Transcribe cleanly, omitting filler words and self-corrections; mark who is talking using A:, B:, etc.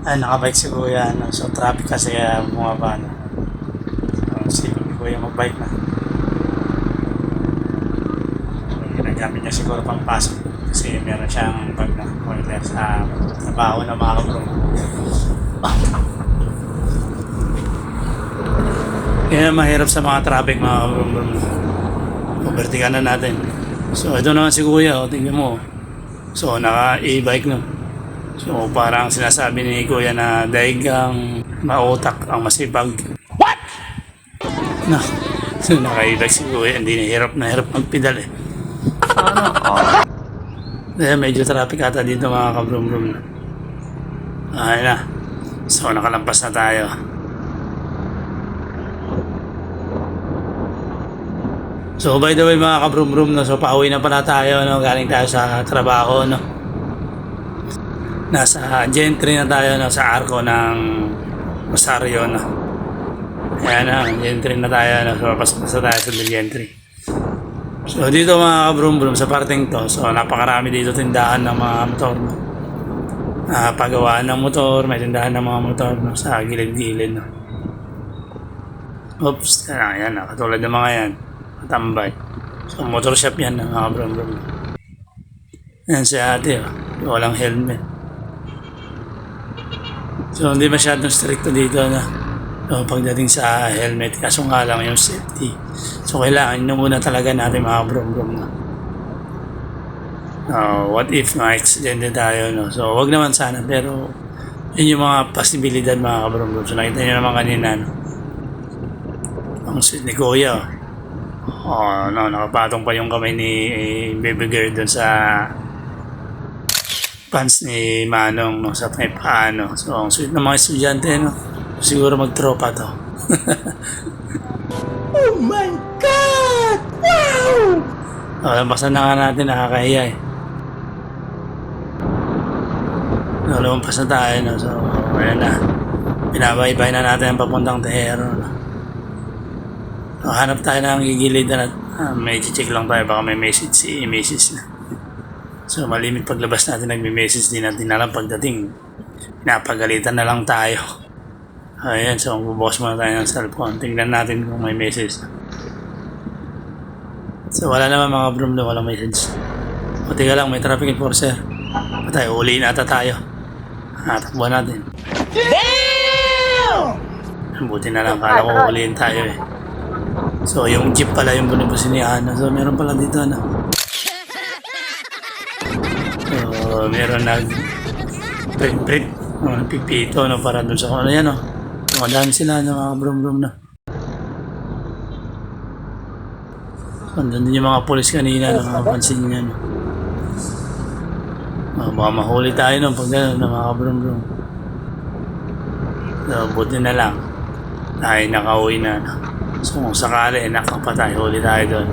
A: Ay, nakabike si Kuya. Ano. So, traffic kasi bumaba. No. So, sige ni Kuya magbike na. Ginagamit niya siguro pang pasok. Kasi meron siyang pag na order sa trabaho ng mga kabro. Kaya mahirap sa mga traffic mga kabro. Overtaken na natin. So, ito naman si Kuya. O, tingnan mo. So, naka-e-bike no. So, parang sinasabi ni Kuya na daig ang mautak ang masipag. What? No. So, naka-e-bike si Kuya. Hindi na hirap magpedal eh. Kaya medyo traffic ata dito mga kabrum-brum na. Ayun na. So, nakalampas na tayo. So, by the way mga kabrum-brum na, so pauwi na pala tayo, no? Galing tayo sa trabaho, no? Nasa gentry na tayo, no? Sa arko ng Rosario, no? Ayan na, gentry na tayo, no? So, paspas na tayo sa gentry. So, dito mga kabrum-brum, sa parting to, so napakarami dito tindahan ng mga motor, no? Pagawaan ng motor, may tindahan ng mga motor, no? Sa gilid-gilid, no? Oops, ayan, no? Katulad ng mga yan. Tambay. So, motor shop yan ng mga brum-brum. Yan si ate, oh. Walang helmet. So, hindi masyadong stricto dito na. So, pagdating sa helmet, kaso nga lang yung safety. So, kailangan nyo muna talaga natin mga brum-brum na. What if ma-accident tayo, no? So, wag naman sana, pero yun yung mga posibilidad mga brum-brum. So, nakita nyo naman kanina, no? Ang sweet ni Kuya, oh. No, nakapatong pa yung kamay ni Baby Girl doon sa pants ni Manong, no, sa may paano. So, ang sweet ng mga estudyante, no? Siguro magtropa to. Oh my God! Wow! Lampasan na nga natin, nakakahiya eh. Lumampas na tayo, no? So, ayan na. Binabaybay na natin ang papuntang Tehero, no? So, hanap tayo ng gigilid na may check lang tayo, baka may message si message na. So, malimit paglabas natin, nagme-message din natin na lang pagdating. Napagalitan na lang tayo. Ayan, so bubukas muna tayo ng cellphone. Tingnan natin kung may message. So, wala naman mga brum na walang message. O, tiga lang, may traffic enforcer. Patay, uliin ata tayo. Takbuhan natin. Damn! Buti na lang, kala ko uliin tayo eh. So, yung jeep pala yung bunibusin ni Ana. So, meron pala dito, ano. So, meron print. Pipito, no, para dun sa ano yan, no. Madami sila, no, mga brum-brum na. So, andun din yung mga polis kanina, no, makapansin niya, no. Baka mahuli tayo, no, pag gano'n, no, mga brum-brum. So, buti na lang. Tayo nakauwi na, no. So kung sakali, nakapatay, huli tayo doon.